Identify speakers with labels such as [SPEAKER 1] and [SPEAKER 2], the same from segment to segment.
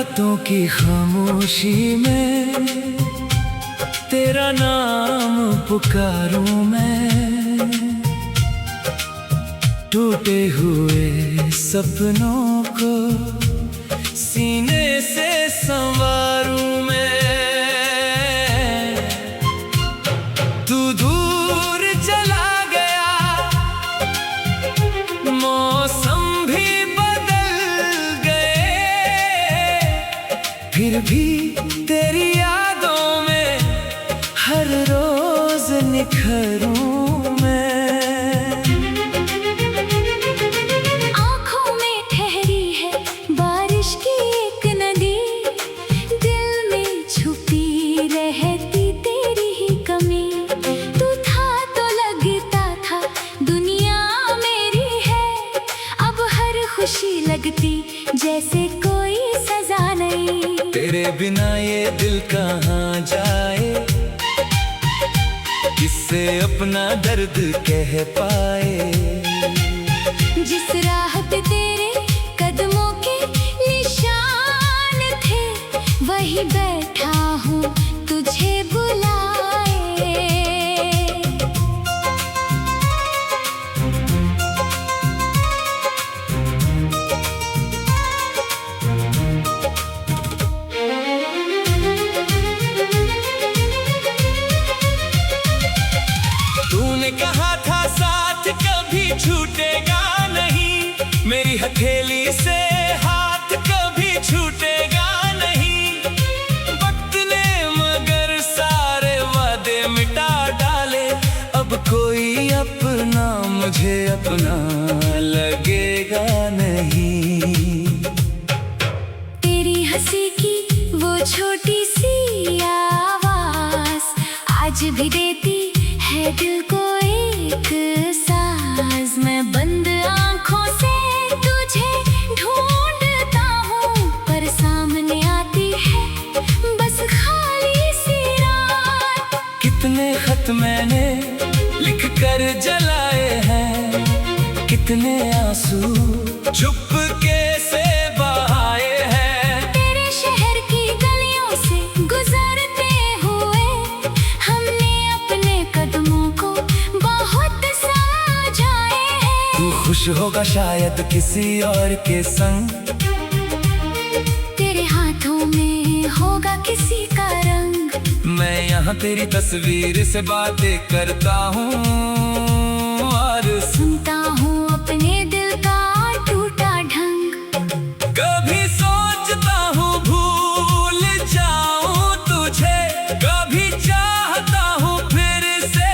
[SPEAKER 1] रातों की खामोशी में तेरा नाम पुकारूं मैं, टूटे हुए सपनों को सीने से संवारूं मैं। तू दूर चला गया, मौसम भी बदल गए, फिर भी तेरी यादों में हर रोज निखरूं मैं।
[SPEAKER 2] आँखों में ठहरी है बारिश की एक नदी, दिल में छुपी रहती तेरी ही कमी। तू था तो लगता था दुनिया मेरी है, अब हर खुशी लगती जैसे कोई सजा नहीं।
[SPEAKER 1] तेरे बिना ये दिल कहाँ जाए, किससे अपना दर्द कह पाए।
[SPEAKER 2] जिस राह पे तेरे कदमों के निशान थे, वही बैठा हूँ तुझे बुलाए।
[SPEAKER 1] तूने कहा था साथ कभी छूटेगा नहीं, मेरी हथेली से हाथ कभी छूटेगा नहीं। वक्त ने मगर सारे वादे मिटा डाले, अब कोई अपना मुझे अपना लगेगा नहीं।
[SPEAKER 2] तेरी हंसी की वो छोटी सी आवाज आज भी देती है दिल को एक सांस। मैं बंद आँखों से तुझे ढूंढता हूँ, पर सामने आती है बस खाली सी रात।
[SPEAKER 1] कितने खत मैंने लिख कर जलाए हैं, कितने आंसू चुपके से बहाए हैं।
[SPEAKER 2] तेरे शहर की गलियों से गुजरते हुए हमने अपने कदमों को बहुत सजाए हैं।
[SPEAKER 1] तू खुश होगा शायद किसी और के संग,
[SPEAKER 2] तेरे हाथों में होगा किसी का रंग।
[SPEAKER 1] मैं यहाँ तेरी तस्वीर से बातें करता हूँ और
[SPEAKER 2] सुनता हूँ अपने दिल का टूटा ढंग।
[SPEAKER 1] कभी सोचता हूँ भूल जाऊँ तुझे, कभी चाहता हूँ फिर से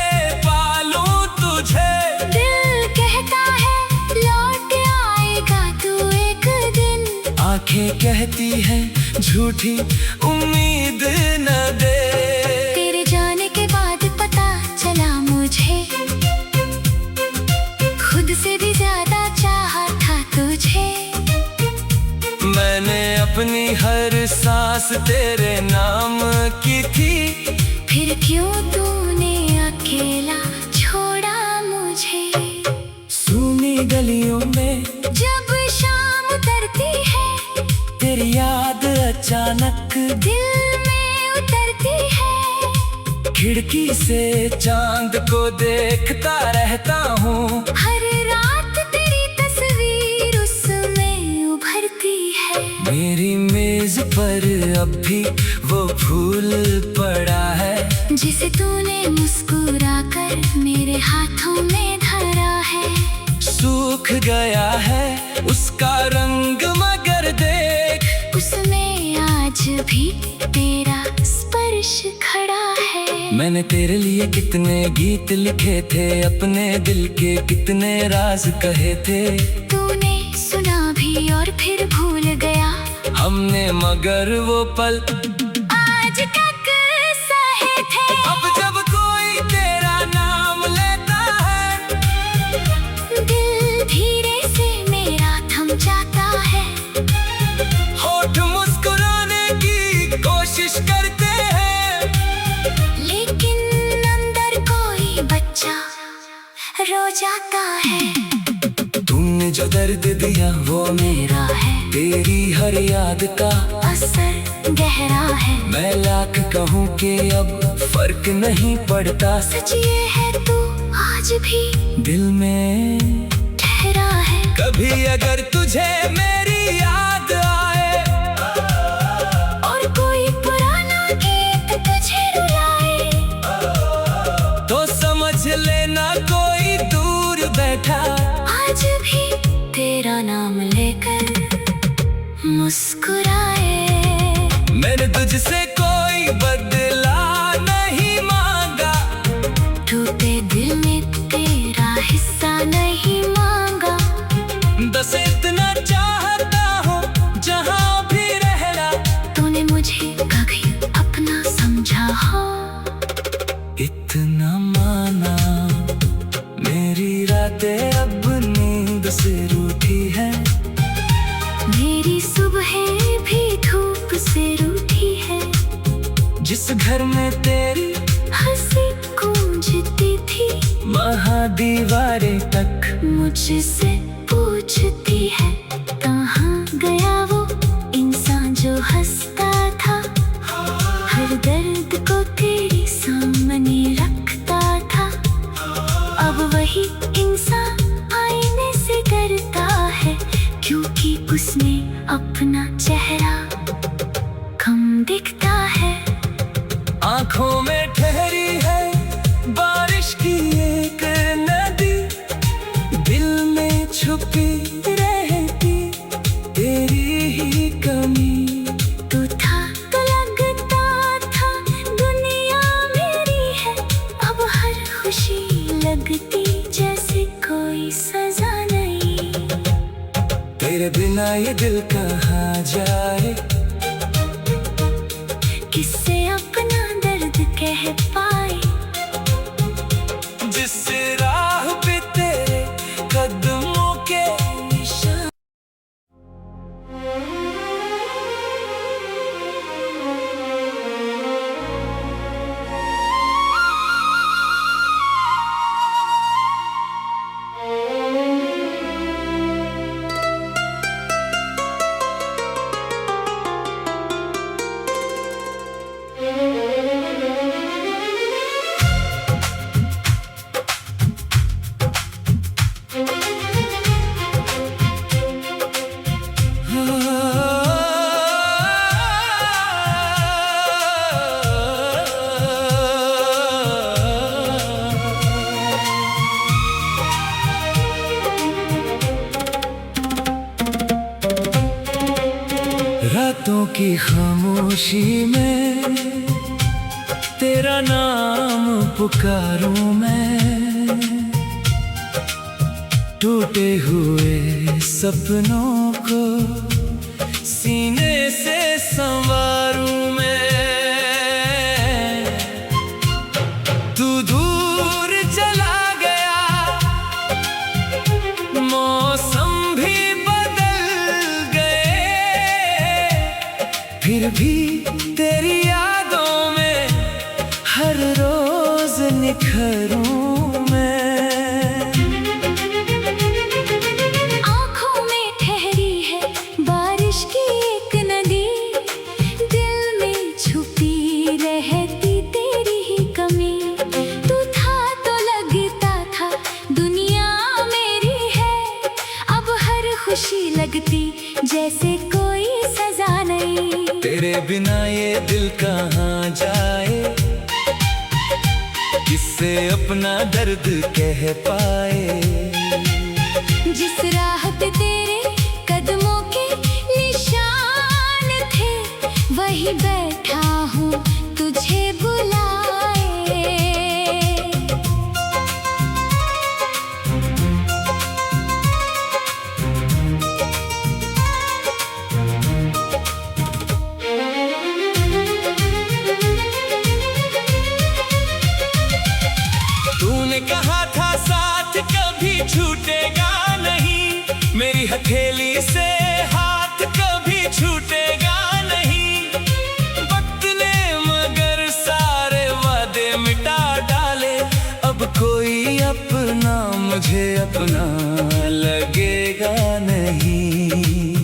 [SPEAKER 1] पालूं तुझे।
[SPEAKER 2] दिल कहता है लौट आएगा तू एक दिन,
[SPEAKER 1] आंखें कहती हैं झूठी उम्मीद न दे।
[SPEAKER 2] तेरे जाने के बाद पता चला मुझे, खुद से भी ज्यादा चाहा था तुझे।
[SPEAKER 1] मैंने अपनी हर सांस तेरे नाम की थी,
[SPEAKER 2] फिर क्यों तूने अकेला छोड़ा मुझे।
[SPEAKER 1] सूनी गलियों में
[SPEAKER 2] जब शाम उतरती है,
[SPEAKER 1] तेरी याद अचानक
[SPEAKER 2] दिल में उतरती है।
[SPEAKER 1] खिड़की से चांद को देखता रहता हूँ,
[SPEAKER 2] हर रात तेरी तस्वीर उसमें उभरती है।
[SPEAKER 1] मेरी मेज पर अब भी वो फूल पड़ा है,
[SPEAKER 2] जिसे तूने मुस्कुराकर मेरे हाथों में धरा है।
[SPEAKER 1] सूख गया है उसका रंग मगर देख,
[SPEAKER 2] उसमें आज भी तेरा स्पर्श खड़ा है।
[SPEAKER 1] मैंने तेरे लिए कितने गीत लिखे थे, अपने दिल के कितने राज कहे थे।
[SPEAKER 2] तूने सुना भी और फिर भूल गया,
[SPEAKER 1] हमने मगर वो पल
[SPEAKER 2] आज तक सहे थे।
[SPEAKER 1] अब जब कोई तेरा नाम लेता है,
[SPEAKER 2] दिल धीरे से मेरा थम जाता है।
[SPEAKER 1] होठ मुस्कुराने की कोशिश करते हैं,
[SPEAKER 2] लेकिन अंदर कोई बच्चा रो जाता है।
[SPEAKER 1] तुमने जो दर्द दिया वो
[SPEAKER 2] मेरा है,
[SPEAKER 1] तेरी हर याद का
[SPEAKER 2] असर गहरा है।
[SPEAKER 1] मैं लाख कहूँ कि अब फर्क नहीं पड़ता,
[SPEAKER 2] सच ये है तू आज भी
[SPEAKER 1] दिल में
[SPEAKER 2] ठहरा है।
[SPEAKER 1] कभी अगर तुझे मेरी याद आए
[SPEAKER 2] और कोई पुराना गीत तुझे रुलाए,
[SPEAKER 1] तो समझ लेना कोई दूर बैठा
[SPEAKER 2] आज भी तेरा नाम लेकर मुस्कुराए।
[SPEAKER 1] मैंने तुझसे कोई बदला नहीं मांगा,
[SPEAKER 2] टूटे दिल में तेरा हिस्सा नहीं मांगा।
[SPEAKER 1] बस इतना चाहता हूँ जहाँ भी रहना,
[SPEAKER 2] तूने मुझे कभी अपना समझा हो,
[SPEAKER 1] इतना माना। मेरी रातें अब नींद से रूठी है,
[SPEAKER 2] मेरी सुबहें भी धूप से रूठी है।
[SPEAKER 1] जिस घर में तेरी
[SPEAKER 2] हंसी गूंजती थी,
[SPEAKER 1] वहाँ दीवारें तक
[SPEAKER 2] मुझसे पूछती है, कहाँ गया वो इंसान जो हंसता था, हर दर्द को तेरे सामने रखता था। अब वही इंसान आईने से डरता है, क्योंकि उसने अपना चेहरा कम दिखता है।
[SPEAKER 1] आँखों में ठहरी है बारिश की एक नदी, दिल में छुपी रहती तेरी ही कमी।
[SPEAKER 2] तू था तो लगता था दुनिया मेरी है, अब हर खुशी लगती जैसे कोई सजा नहीं।
[SPEAKER 1] तेरे बिना ये दिल कहाँ जाए,
[SPEAKER 2] किससे अपना दर्द कह पाए।
[SPEAKER 1] जिस राह पे तेरे कदमों के निशान। रातों की खामोशी में तेरा नाम पुकारूं मैं, टूटे हुए सपनों को सीने से संवारूं मैं। तू दूर चला गया, मौसम भी फिर भी तेरी यादों में हर रोज निखरूं मैं।
[SPEAKER 2] आँखों में ठहरी है बारिश की एक नदी, दिल में छुपी रहती तेरी ही कमी। तू था तो लगता था दुनिया मेरी है, अब हर खुशी लगती जैसे कोई सजा नहीं।
[SPEAKER 1] तेरे बिना ये दिल कहाँ जाए, किससे अपना दर्द कह पाए।
[SPEAKER 2] जिस राह पे तेरे कदमों के निशान थे, वही बैठा हूँ तुझे बुलाए।
[SPEAKER 1] तूने कहा था साथ कभी छूटेगा नहीं, मेरी मुझे अपना लगेगा नहीं।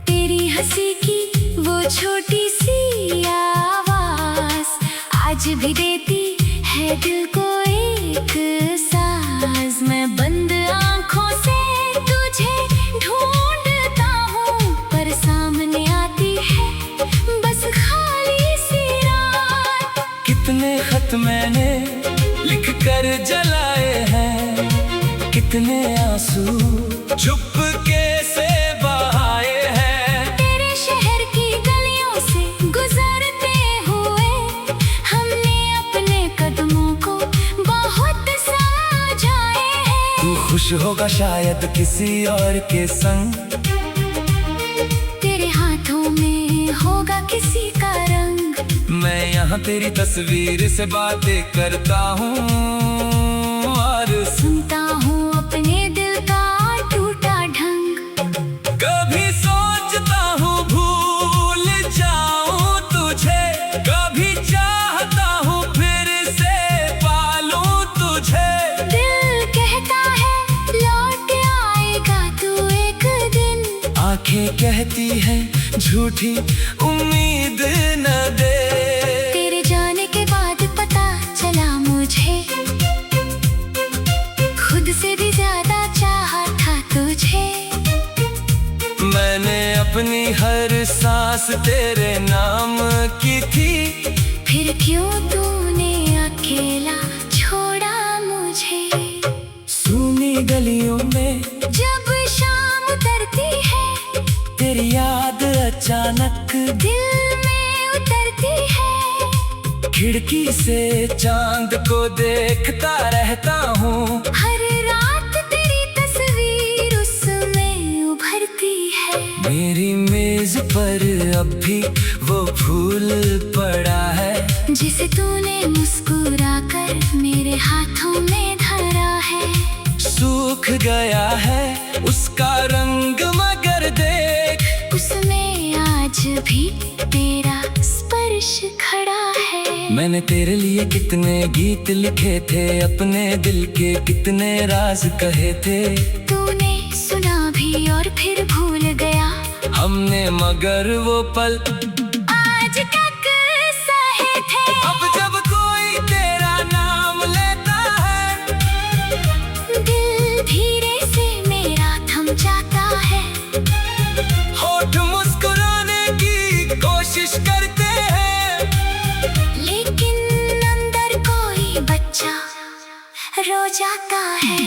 [SPEAKER 2] तेरी हंसी की वो छोटी सी आवाज आज भी देती है दिल को एक साज। मैं बंद आंखों से तुझे ढूंढता हूँ, पर सामने आती है बस खाली सी रात।
[SPEAKER 1] कितने खत मैंने लिख कर जलाए हैं, कितने आंसू चुपके से बहाए हैं।
[SPEAKER 2] तेरे शहर की गलियों से गुजरते हुए हमने अपने कदमों को बहुत समझाए हैं।
[SPEAKER 1] तू खुश होगा शायद किसी और के संग,
[SPEAKER 2] तेरे हाथों में होगा किसी का रंग।
[SPEAKER 1] मैं यहाँ तेरी तस्वीर से बातें करता हूँ और
[SPEAKER 2] सुनता हूँ अपने दिल का टूटा ढंग।
[SPEAKER 1] कभी सोचता हूँ भूल जाऊँ तुझे, कभी चाहता हूँ फिर से पालूं तुझे।
[SPEAKER 2] दिल कहता है लौट आएगा तू एक दिन,
[SPEAKER 1] आंखें कहती हैं झूठी उम्मीद न दे।
[SPEAKER 2] तेरे जाने के बाद पता चला मुझे खुद से भी ज्यादा चाहा था तुझे।
[SPEAKER 1] मैंने अपनी हर सांस तेरे नाम की थी,
[SPEAKER 2] फिर क्यों तूने अकेला छोड़ा मुझे।
[SPEAKER 1] सूनी गलियों में
[SPEAKER 2] जब शाम उतरती है
[SPEAKER 1] तेरी याद अचानक
[SPEAKER 2] दिल में उतरती है।
[SPEAKER 1] खिड़की से चांद को देखता रहता हूँ,
[SPEAKER 2] हर रात तेरी तस्वीर उसमें उभरती है।
[SPEAKER 1] मेरी मेज पर अब भी वो फूल पड़ा है,
[SPEAKER 2] जिसे तूने मुस्कुराकर मेरे हाथों में धरा है।
[SPEAKER 1] सूख गया है उसका रंग मगर देख,
[SPEAKER 2] उसमें आज भी तेरा स्पर्श खड़ा है।
[SPEAKER 1] मैंने तेरे लिए कितने गीत लिखे थे, अपने दिल के कितने राज कहे थे।
[SPEAKER 2] तूने सुना भी और फिर भूल गया,
[SPEAKER 1] हमने मगर वो पल
[SPEAKER 2] आज तक सहे थे।
[SPEAKER 1] अब जब कोई तेरा नाम लेता है,
[SPEAKER 2] दिल धीरे से मेरा थम जाता है।
[SPEAKER 1] होठ मुस्कुराने की कोशिश करते हैं,
[SPEAKER 2] लेकिन अंदर कोई बच्चा रो जाता है।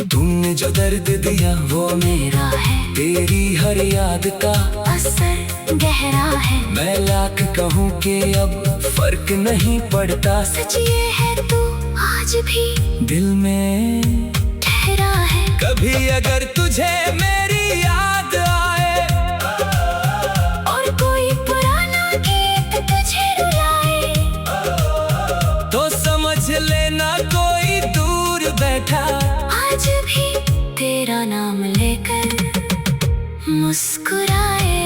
[SPEAKER 1] तुमने जो दर्द दिया वो
[SPEAKER 2] मेरा है,
[SPEAKER 1] तेरी हर याद का
[SPEAKER 2] असर गहरा है।
[SPEAKER 1] मैं लाख कहूँ कि अब फर्क नहीं पड़ता,
[SPEAKER 2] सच ये है तू आज भी
[SPEAKER 1] दिल में
[SPEAKER 2] ठहरा है।
[SPEAKER 1] कभी अगर तुझे मेरी याद आए
[SPEAKER 2] और कोई पुराना गीत तुझे रुलाए,
[SPEAKER 1] तो समझ लेना कोई दूर बैठा
[SPEAKER 2] आज भी तेरा नाम लेकर मुस्कुराए।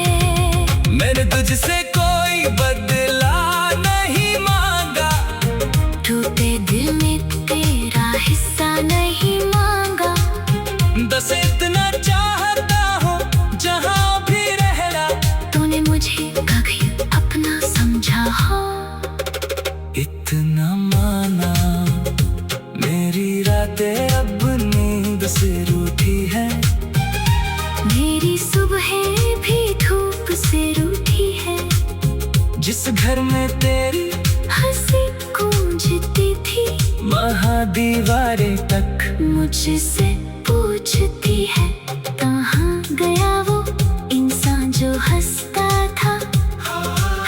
[SPEAKER 1] मैंने तुझसे कोई बदला नहीं मांगा,
[SPEAKER 2] टूटे दिल में तेरा हिस्सा नहीं मांगा।
[SPEAKER 1] बस इतना चाहता हूँ जहाँ भी रहना,
[SPEAKER 2] तूने मुझे कभी अपना समझा हो।
[SPEAKER 1] इतना माना मेरी रातें अब नींद से रूठी है,
[SPEAKER 2] मेरी सुबह भी धूप से रूठी है।
[SPEAKER 1] जिस घर में तेरी
[SPEAKER 2] हंसी गूंजती थी,
[SPEAKER 1] महादीवारें तक
[SPEAKER 2] मुझसे पूछती है कहाँ गया वो इंसान जो हंसता था।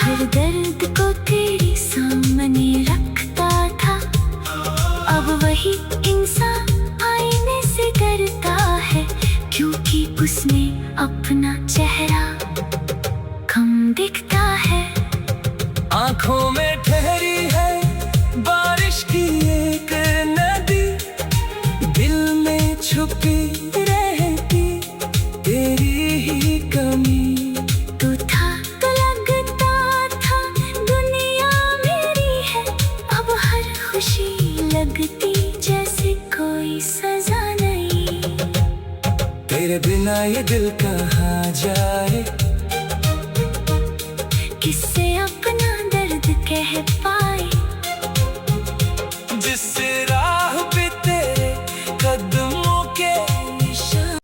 [SPEAKER 2] हर दर्द को तेरे सामने रखता था। अब वही इंसान आईने से डरता है, क्योंकि उसने अपना चेहरा कम दिखता है।
[SPEAKER 1] आंखों में ठहरी है बारिश की एक नदी, दिल में छुपी रहती तेरी ही कमी।
[SPEAKER 2] तू था तो लगता था दुनिया मेरी है, अब हर खुशी लगती जैसे कोई
[SPEAKER 1] दिल कहाँ जाए,
[SPEAKER 2] किससे अपना दर्द कह पाए।
[SPEAKER 1] जिस राह पे तेरे कदमों के निशान।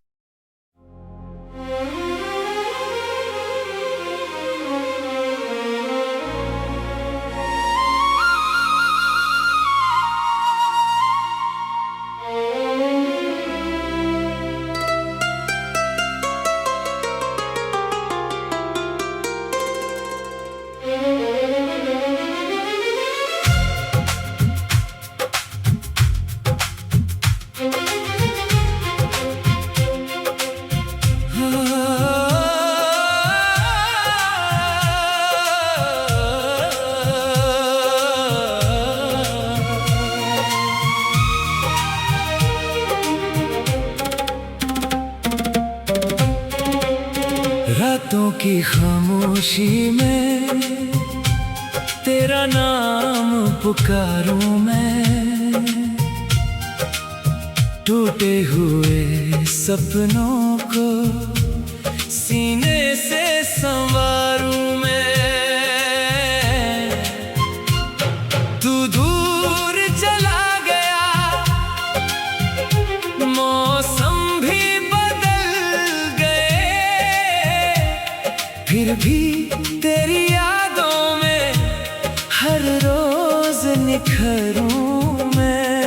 [SPEAKER 1] रातों की खामोशी में तेरा नाम पुकारूं मैं, टूटे हुए सपनों को सीने से संवारूं मैं। तू दूर चला गया, मौसम भी बदल गए, फिर भी तेरी यादों में हर रोज निखरूं मैं।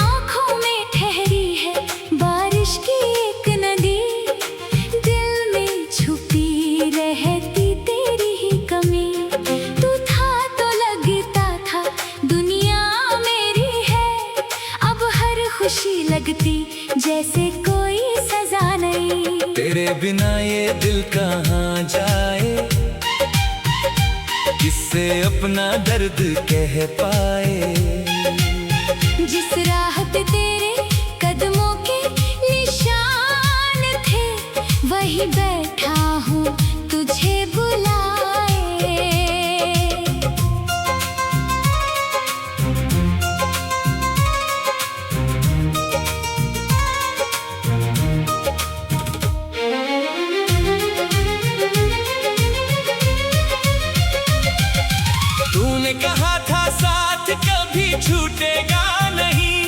[SPEAKER 2] आँखों में ठहरी है बारिश की एक नदी, दिल में छुपी रहती तेरी ही कमी। तू था तो लगता था दुनिया मेरी है, अब हर खुशी लगती जैसे कोई सजा नहीं।
[SPEAKER 1] तेरे बिना ये दिल कहाँ जाए, किससे अपना दर्द कह पाए।
[SPEAKER 2] जिस राह पे तेरे कदमों के निशान थे, वहीं बैठा हूँ तुझे बुलाए।
[SPEAKER 1] तूने कहा था साथ कभी छूटेगा नहीं,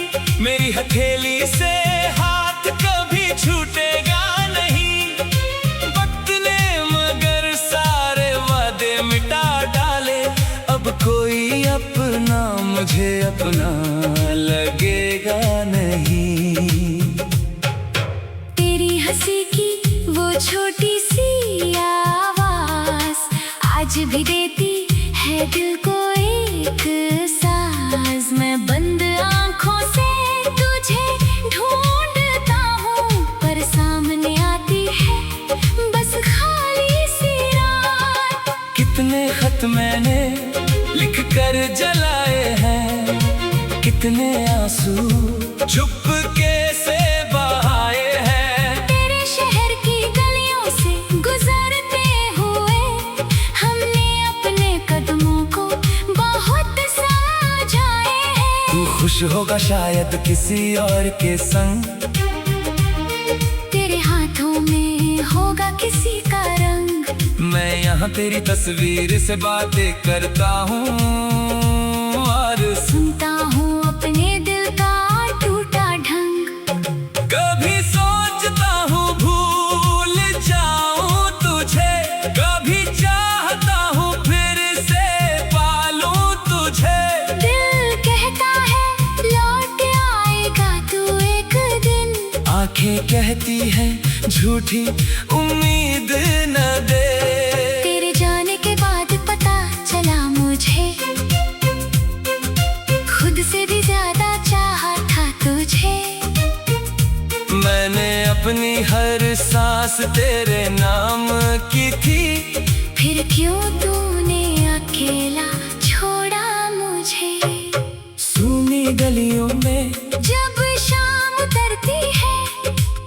[SPEAKER 1] मेरी हथेली से हाथ कभी छूटेगा नहीं। वक्त ने मगर सारे वादे मिटा डाले, अब कोई अपना मुझे अपना लगेगा नहीं।
[SPEAKER 2] तेरी हंसी की वो छोटी सी आवाज आज भी देती है दिल को एक सांस। मैं बंद आँखों से तुझे ढूंढता हूँ, पर सामने आती है बस खाली सी रात।
[SPEAKER 1] कितने खत मैंने लिख कर जलाए हैं, कितने आंसू चुपके से बहाए हैं।
[SPEAKER 2] तेरे शहर की गलियों से गुजरते हुए हमने अपने कदमों को बहुत समझाए हैं।
[SPEAKER 1] तू खुश होगा शायद किसी और के संग,
[SPEAKER 2] तेरे हाथों में होगा किसी का रंग।
[SPEAKER 1] मैं यहाँ तेरी तस्वीर से बातें करता हूँ और
[SPEAKER 2] सुनता हूँ अपने दिल का टूटा ढंग।
[SPEAKER 1] कभी सोचता हूँ भूल जाऊँ तुझे, कभी चाहता हूँ फिर से पालूं तुझे।
[SPEAKER 2] दिल कहता है लौट आएगा तू एक दिन,
[SPEAKER 1] आंखें कहती हैं झूठी उम्मीद न दे।
[SPEAKER 2] तेरे जाने के बाद पता चला मुझे, खुद से भी ज्यादा चाहा था तुझे।
[SPEAKER 1] मैंने अपनी हर सांस तेरे नाम की थी,
[SPEAKER 2] फिर क्यों तूने अकेला छोड़ा मुझे।
[SPEAKER 1] सूनी गलियों में
[SPEAKER 2] जब शाम उतरती है,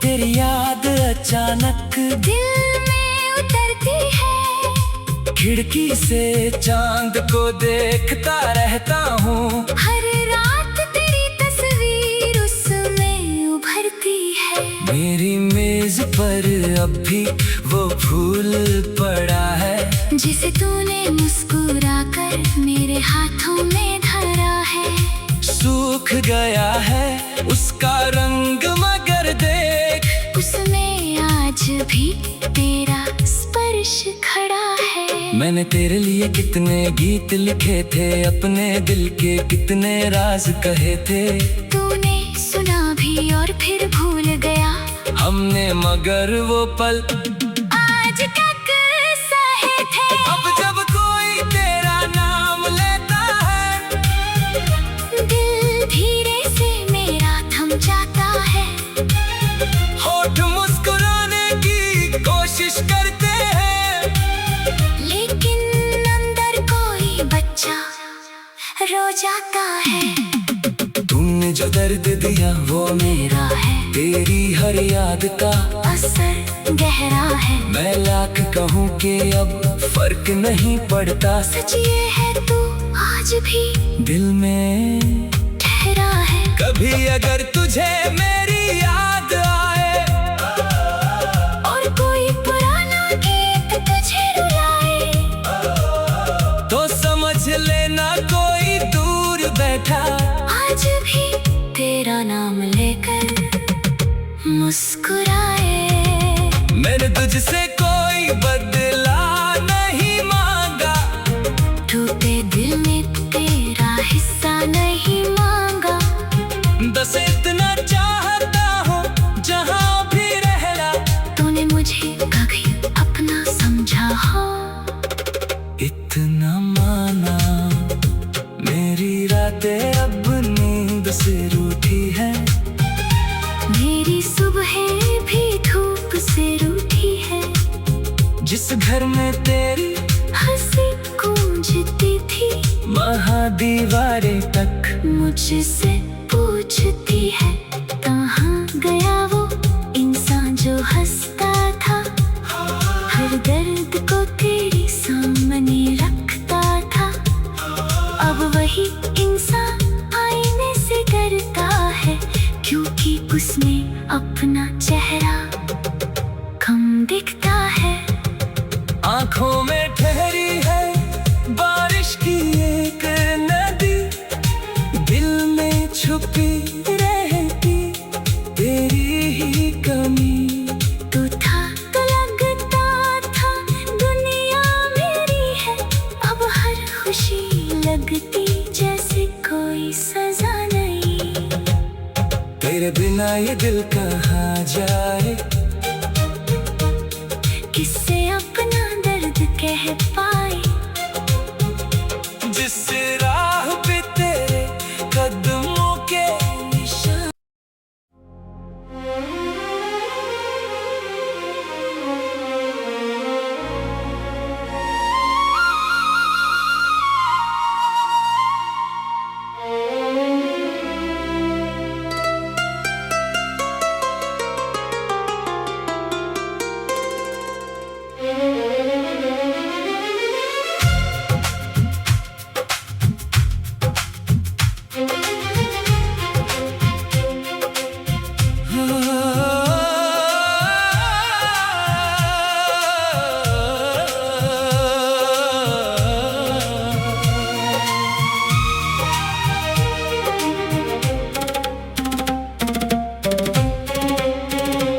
[SPEAKER 1] तेरी याद अचानक
[SPEAKER 2] दिल में उतरती है।
[SPEAKER 1] खिड़की से चांद को देखता रहता हूँ,
[SPEAKER 2] हर रात तेरी तस्वीर उसमें उभरती है।
[SPEAKER 1] मेरी मेज पर अब भी वो फूल पड़ा है
[SPEAKER 2] जिसे तूने मुस्कुरा कर मेरे हाथों में धरा है।
[SPEAKER 1] सूख गया है उसका रंग मगर देख
[SPEAKER 2] उसमें आज भी तेरा स्पर्श खड़ा है।
[SPEAKER 1] मैंने तेरे लिए कितने गीत लिखे थे, अपने दिल के कितने राज कहे थे।
[SPEAKER 2] तूने सुना भी और फिर भूल गया
[SPEAKER 1] हमने मगर वो पल
[SPEAKER 2] आज तक सहे थे।
[SPEAKER 1] अब जब कोई तेरा नाम लेता है
[SPEAKER 2] दिल धीरे से मेरा थम जाता है।
[SPEAKER 1] होठ मुस्कुराने की कोशिश करते हैं
[SPEAKER 2] लेकिन अंदर कोई बच्चा रो जाता है।
[SPEAKER 1] तुमने जो दर्द दिया वो
[SPEAKER 2] मेरा है
[SPEAKER 1] तेरी हर याद का
[SPEAKER 2] असर गहरा है।
[SPEAKER 1] मैं लाख कहूँ कि अब फर्क नहीं पड़ता।
[SPEAKER 2] सच ये है तू आज भी
[SPEAKER 1] दिल में
[SPEAKER 2] ठहरा है।
[SPEAKER 1] कभी अगर तुझे मेरी याद आए
[SPEAKER 2] और कोई पुराना गीत तुझे रुलाए
[SPEAKER 1] तो समझ लेना कोई दूर बैठा
[SPEAKER 2] आज भी तेरा नाम लेकर मुस्कुराए।
[SPEAKER 1] मैंने तुझसे कोई बदला नहीं मांगा,
[SPEAKER 2] टूटे दिल में तेरा हिस्सा नहीं मांगा।
[SPEAKER 1] बस इतना चाहता हूँ जहाँ भी रहना
[SPEAKER 2] तूने मुझे कभी अपना समझा हो।
[SPEAKER 1] इतना माना मेरी रातें अब नींद से रूठी है।
[SPEAKER 2] मेरी सुबह भी धूप से रूठी है।
[SPEAKER 1] जिस घर में तेरी
[SPEAKER 2] हंसी गूंजती थी
[SPEAKER 1] महादीवारें तक
[SPEAKER 2] मुझसे पूछती है कहाँ गया वो इंसान जो हंसता था। हर दर्द को तेरे सामने रखता था। अब वही इंसान आईने से डरता है क्योंकि उसमें अपना चेहरा कम दिखता है।
[SPEAKER 1] आँखों में ठहरी है बारिश की एक नदी, दिल में छुपी रहती तेरी ही कमी।
[SPEAKER 2] तू था तो लगता था दुनिया मेरी है। अब हर खुशी लगती जैसे कोई सजा नहीं।
[SPEAKER 1] तेरे बिना ये दिल कहाँ जाए,
[SPEAKER 2] किससे अपना दर्द कह पाए।
[SPEAKER 1] जिस राह पे तेरे कदमों के निशान।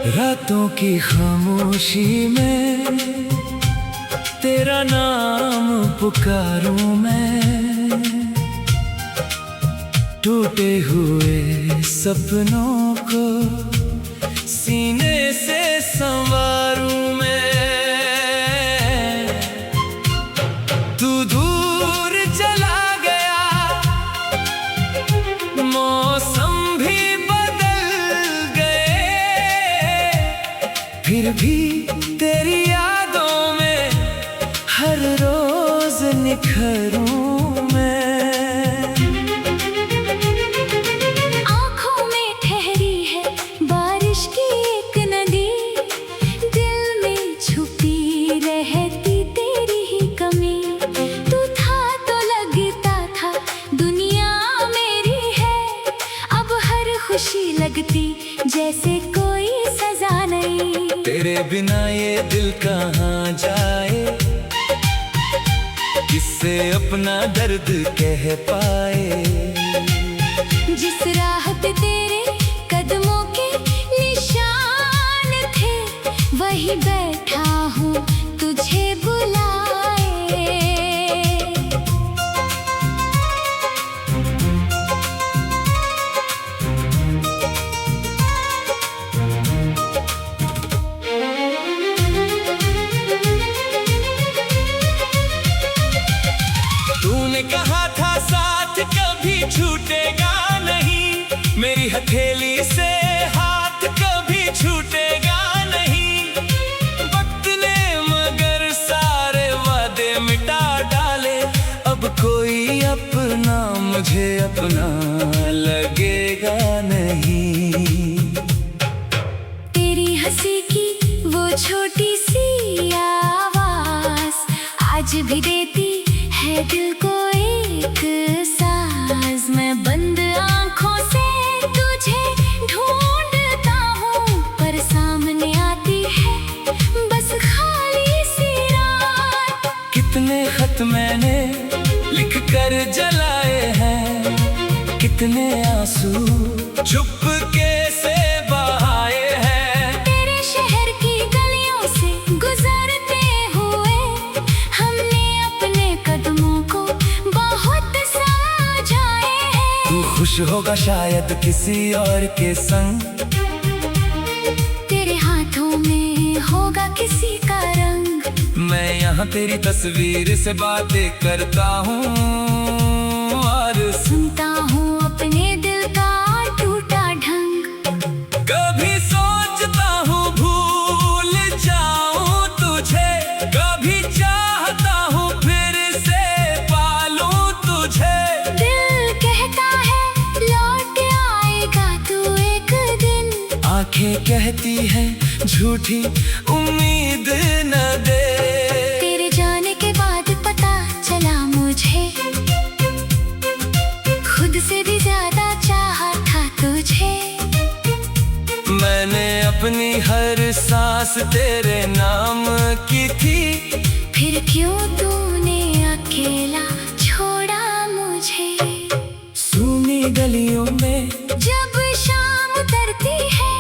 [SPEAKER 1] रातों की खामोशी में तेरा नाम पुकारूं मैं। टूटे हुए सपनों को सीने से संवारूं मैं। तू दूर चला गया, मौसम भी बदल गए, फिर भी तेरी यादों में हर रोज निखरूं मैं।
[SPEAKER 2] आँखों में ठहरी है बारिश की एक नदी, दिल में छुपी रहती तेरी ही कमी। तू था तो लगता था दुनिया मेरी है। अब हर खुशी लगती जैसे कोई आई।
[SPEAKER 1] तेरे बिना ये दिल कहाँ जाए, किससे अपना दर्द कह पाए।
[SPEAKER 2] जिस राह पे तेरे कदमों के निशान थे, वही बैठा हूँ तुझे बुलाए।
[SPEAKER 1] तूने कहा था साथ कभी छूटेगा नहीं, मेरी हथेली से हाथ कभी छूटेगा नहीं। वक्त ने मगर सारे वादे मिटा डाले, अब कोई अपना मुझे अपना लगेगा नहीं।
[SPEAKER 2] तेरी हंसी की वो छोटी सी आवाज आज भी देती है दिल को एक सांस। मैं बंद आंखों से तुझे ढूंढता हूँ, पर सामने आती है बस खाली सी रात।
[SPEAKER 1] कितने खत मैंने लिख कर जलाए हैं, कितने आंसू चुपके से बहाए हैं।
[SPEAKER 2] तेरे शहर की गलियों से गुजरते हुए हमने अपने कदमों को बहुत समझाए हैं।
[SPEAKER 1] तू खुश होगा शायद किसी और के संग,
[SPEAKER 2] तेरे हाथों में होगा किसी का रंग।
[SPEAKER 1] मैं यहाँ तेरी तस्वीर से बातें करता हूँ और
[SPEAKER 2] सुनता हूँ अपने दिल का टूटा ढंग।
[SPEAKER 1] कभी सोचता हूँ भूल जाऊँ तुझे, कभी चाहता हूँ फिर से पालूं तुझे।
[SPEAKER 2] दिल कहता है लौट आएगा तू एक दिन,
[SPEAKER 1] आंखें कहती हैं झूठी उम्मीद न दे।
[SPEAKER 2] तेरे जाने के बाद पता चला मुझे, खुद से भी ज्यादा चाहा था तुझे।
[SPEAKER 1] मैंने अपनी हर सांस तेरे नाम की थी,
[SPEAKER 2] फिर क्यों तूने अकेला छोड़ा मुझे।
[SPEAKER 1] सूनी गलियों में
[SPEAKER 2] जब शाम उतरती है,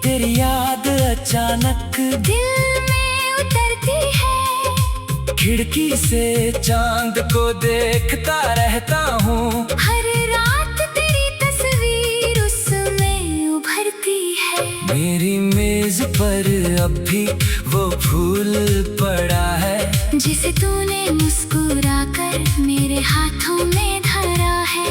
[SPEAKER 1] तेरी याद अचानक
[SPEAKER 2] दिल में उतरती है।
[SPEAKER 1] खिड़की से चांद को देखता रहता हूँ,
[SPEAKER 2] हर रात तेरी तस्वीर उसमें उभरती है।
[SPEAKER 1] मेरी मेज पर अब भी वो फूल पड़ा है,
[SPEAKER 2] जिसे तूने मुस्कुरा कर मेरे हाथों में धरा है।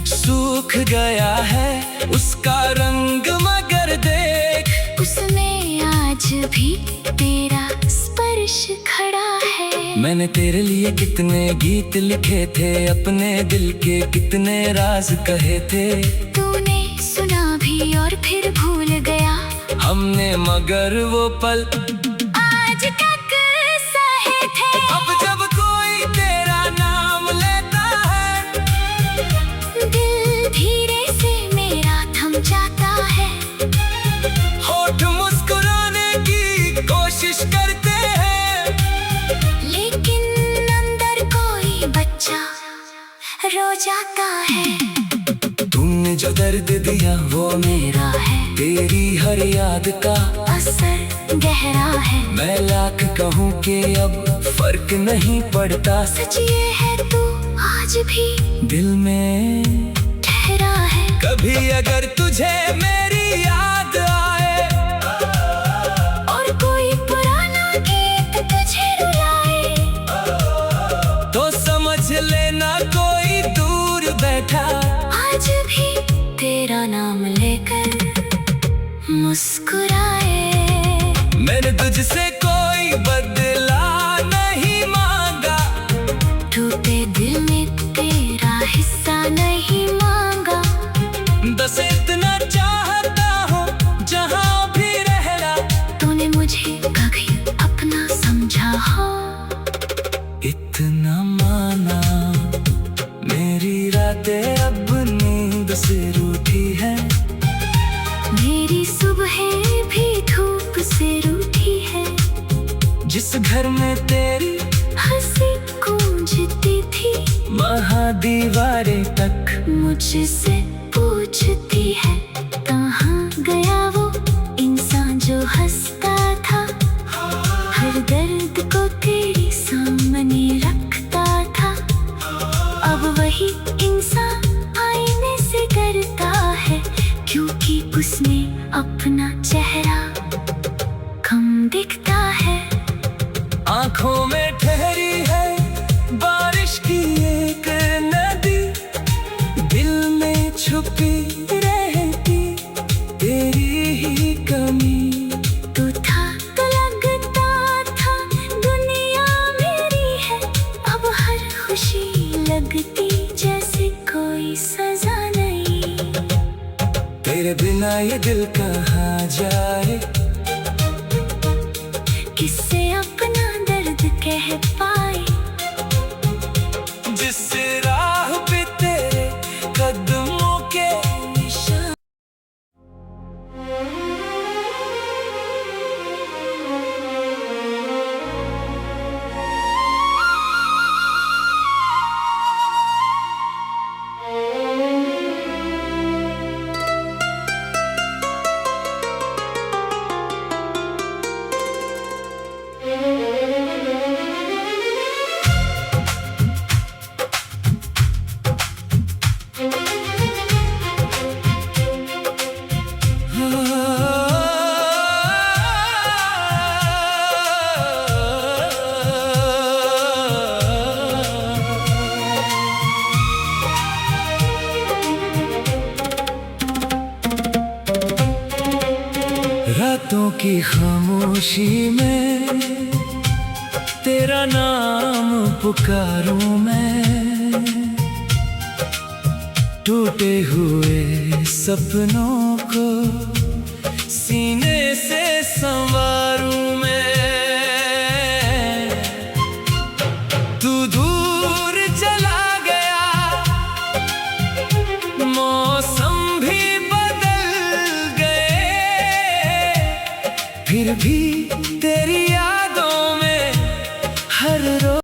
[SPEAKER 1] सूख गया है उसका रंग मगर देख,
[SPEAKER 2] उसमें आज भी तेरा स्पर्श खड़ा है।
[SPEAKER 1] मैंने तेरे लिए कितने गीत लिखे थे, अपने दिल के कितने राज कहे थे।
[SPEAKER 2] तूने सुना भी और फिर भूल गया,
[SPEAKER 1] हमने मगर वो पल
[SPEAKER 2] आज तक सहे थे।
[SPEAKER 1] अब जब कोई तेरा नाम लेता है,
[SPEAKER 2] दिल धीरे से मेरा थम जाता है।
[SPEAKER 1] होठ मुस्कुराने की कोशिश करते हैं,
[SPEAKER 2] लेकिन अंदर कोई बच्चा रो जाता है।
[SPEAKER 1] तुमने जो दर्द दिया वो
[SPEAKER 2] मेरा है,
[SPEAKER 1] तेरी हर याद का
[SPEAKER 2] असर गहरा है।
[SPEAKER 1] मैं लाख कहूँ कि अब फर्क नहीं पड़ता,
[SPEAKER 2] सच ये है तू आज भी
[SPEAKER 1] दिल में
[SPEAKER 2] ठहरा है।
[SPEAKER 1] कभी अगर तुझे मेरी याद आए,
[SPEAKER 2] और कोई पुराना गीत तुझे रुलाए,
[SPEAKER 1] तो समझ लेना कोई दूर बैठा
[SPEAKER 2] आज भी तेरा नाम लेकर मुस्कुराए।
[SPEAKER 1] मैंने तुझसे कोई बदला नहीं मांगा,
[SPEAKER 2] टूटे दिल में तेरा हिस्सा नहीं मांगा।
[SPEAKER 1] बस इतना चाहता हूँ जहाँ भी रहना,
[SPEAKER 2] तूने मुझे कभी अपना समझा हो।
[SPEAKER 1] इतना माना मेरी रातें अब नींद से रूठी है।
[SPEAKER 2] मेरी सुबह भी धूप
[SPEAKER 1] जिस घर में तेरी
[SPEAKER 2] हंसी गूंजती थी,
[SPEAKER 1] महादीवारें तक
[SPEAKER 2] मुझसे पूछती है कहाँ गया वो इंसान जो हंसता था, हर दर्द को तेरे सामने रखता था। अब वही इंसान आईने से डरता है, क्योंकि उसने अपना चेहरा कम दिखता है।
[SPEAKER 1] आंखों में ठहरी है बारिश की एक नदी, दिल में छुपी रहती तेरी ही कमी।
[SPEAKER 2] तू था तो लगता था दुनिया मेरी है, अब हर खुशी लगती जैसे कोई सजा नहीं।
[SPEAKER 1] तेरे बिना ये दिल कहाँ जाए,
[SPEAKER 2] किससे अपना दर्द कह पाए,
[SPEAKER 1] जिस राह पे तेरे कदमों के निशान। रातों की खामोशी में तेरा नाम पुकारूं मैं, टूटे हुए सपनों को सीने से संवारूं मैं। तू दूर चला गया, मौसम भी बदल गए, फिर भी तेरी यादों में हर रोज